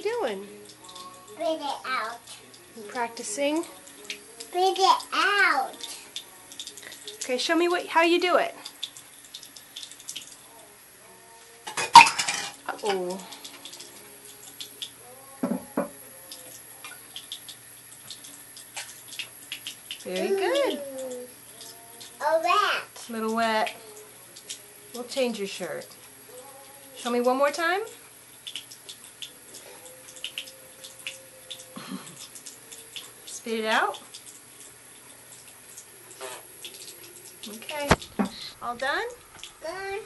doing? Spit it out. You practicing? Spit it out. Okay, show me how you do it. Uh-oh. Very good. A rat. A little wet. We'll change your shirt. Show me one more time. Spit it out. Okay. All done? Done.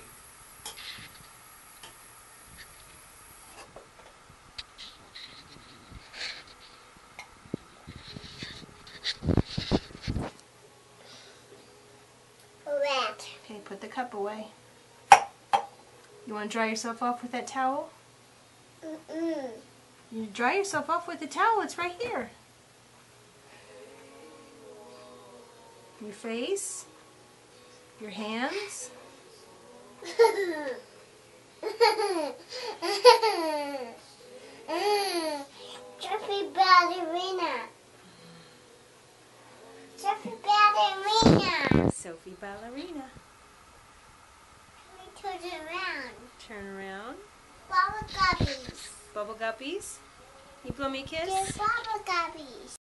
A rat. Okay, put the cup away. You want to dry yourself off with that towel? You dry yourself off with the towel. It's right here. Your face. Your hands. Sophie Ballerina. Sophie Ballerina. Sophie Ballerina. Turn around. Turn around. Bubble guppies. Bubble guppies. You blow me a kiss? They're bubble guppies.